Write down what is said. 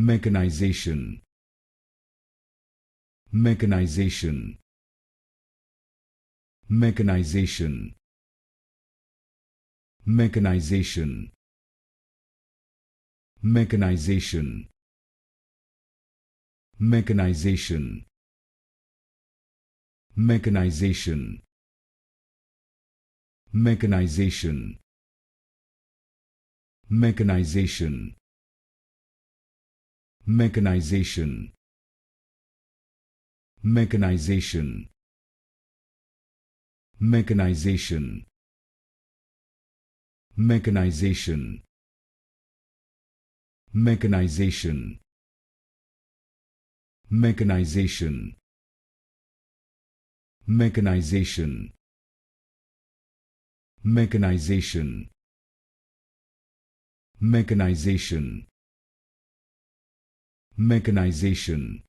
Mechanization. Mechanization. Mechanization. Mechanization. Mechanization. Mechanization. Mechanization. Mechanization. Mechanization. Mechanization. Mechanization. Mechanization. Mechanization. Mechanization. Mechanization. Mechanization. Mechanization. Mechanization. Mechanization.